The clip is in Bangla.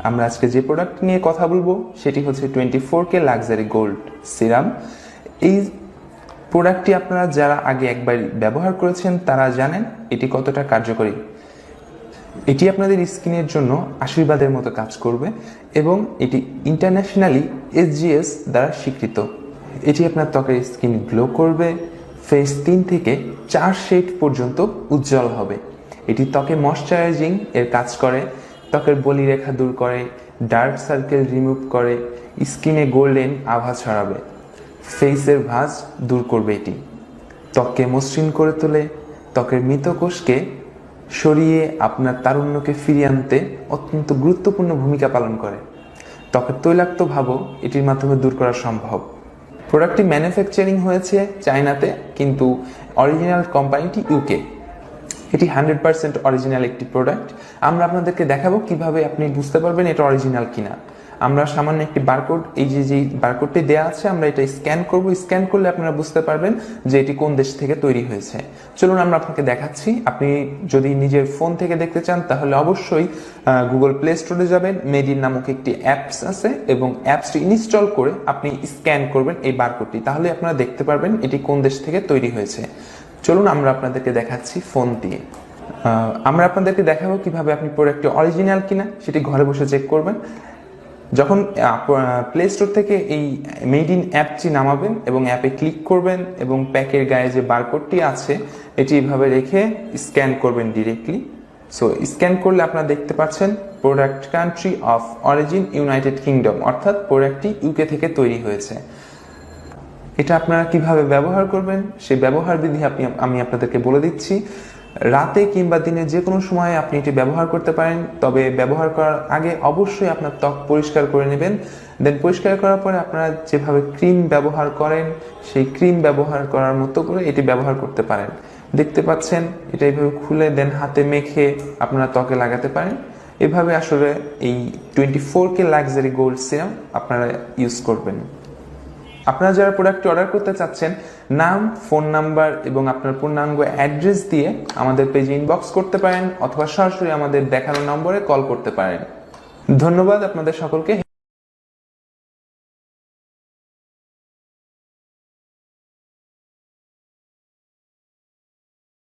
আমরা আজকে যে প্রোডাক্ট নিয়ে কথা বলবো সেটি হচ্ছে 24K লাক্সারি গোল্ড সিরাম। এই প্রোডাক্টটি আপনারা যারা আগে একবার ব্যবহার করেছেন তারা জানেন এটি কতটা কার্যকরী। এটি আপনাদের স্কিনের জন্য আশীর্বাদের মতো কাজ করবে এবং এটি ইন্টারন্যাশনালি SGS দ্বারা স্বীকৃত। এটি আপনার ত্বকের স্কিন গ্লো করবে, ফেস 3 থেকে 4 শেড পর্যন্ত উজ্জ্বল হবে। এটি ত্বকে ময়শ্চারাইজিং এর কাজ করে, ত্বকের বলিরেখা দূর করে, ডার্ক সার্কেল রিমুভ করে, স্কিনে গোল্ডেন আভা ছড়াবে, ফেসের ভাঁজ দূর করবে। এটি ত্বককে মসৃণ করে তোলে, ত্বকের মৃত কোষকে সরিয়ে আপনার তারুণ্যকে ফিরিয়ে আনতে অত্যন্ত গুরুত্বপূর্ণ ভূমিকা পালন করে। ত্বকের তৈলাক্ত ভাবও এটির মাধ্যমে দূর করা সম্ভব। প্রোডাক্টটি ম্যানুফ্যাকচারিং হয়েছে চায়নাতে, কিন্তু অরিজিনাল কোম্পানিটি UK। এটি 100% অরিজিনাল একটি প্রোডাক্ট। আমরা আপনাদেরকে দেখাবো কিভাবে আপনি বুঝতে পারবেন এটা অরিজিনাল কিনা। আমরা সামান্য একটি বারকোড, এই যে বারকোডটি দেওয়া আছে, আমরা এটা স্ক্যান করব। স্ক্যান করলে আপনারা বুঝতে পারবেন যে এটি কোন দেশ থেকে তৈরি হয়েছে। চলুন আমরা আপনাকে দেখাচ্ছি। আপনি যদি নিজের ফোন থেকে দেখতে চান তাহলে অবশ্যই গুগল প্লে স্টোরে যাবেন, মেড ইন নামক একটি অ্যাপস আছে এবং অ্যাপসটি ইনস্টল করে আপনি স্ক্যান করবেন এই বারকোডটি, তাহলে আপনারা দেখতে পারবেন এটি কোন দেশ থেকে তৈরি হয়েছে। চলুন আমরা আপনাদেরকে দেখাচ্ছি ফোন দিয়ে। আমরা আপনাদেরকে দেখাবো কিভাবে আপনি প্রোডাক্টটি অরিজিনাল কিনা সেটি ঘরে বসে চেক করবেন। যখন প্লে স্টোর থেকে এই মেড ইন অ্যাপটি নামাবেন এবং অ্যাপে ক্লিক করবেন এবং প্যাকের গায়ে যে বারকোডটি আছে এটি এভাবে রেখে স্ক্যান করবেন ডিরেক্টলি। সো স্ক্যান করলে আপনারা দেখতে পাচ্ছেন product country of origin United kingdom, অর্থাৎ প্রোডাক্টটি UK থেকে তৈরি হয়েছে। এটা আপনারা কিভাবে ব্যবহার করবেন সেই ব্যবহার বিধি আমি আপনাদেরকে বলে দিচ্ছি। রাতে কিংবা দিনে যে কোনো সময়ে আপনি এটি ব্যবহার করতে পারেন, তবে ব্যবহার করার আগে অবশ্যই আপনার ত্বক পরিষ্কার করে নেবেন। দেন পরিষ্কার করার পরে আপনারা যেভাবে ক্রিম ব্যবহার করেন সেই ক্রিম ব্যবহার করার মতো করে এটি ব্যবহার করতে পারেন। দেখতে পাচ্ছেন এটা এইভাবে খুলে দেন হাতে মেখে আপনারা ত্বকে লাগাতে পারেন। এভাবে আসলে এই 24K লাক্সারি গোল্ড সিরাম আপনারা ইউজ করবেন। আপনারা যারা প্রোডাক্টটি অর্ডার করতে চাচ্ছেন, নাম, ফোন নাম্বার এবং আপনার পূর্ণাঙ্গ অ্যাড্রেস দিয়ে আমাদের পেজে ইনবক্স করতে পারেন অথবা সরাসরি আমাদের দেখানো নম্বরে কল করতে পারেন। ধন্যবাদ আপনাদের সকলকে।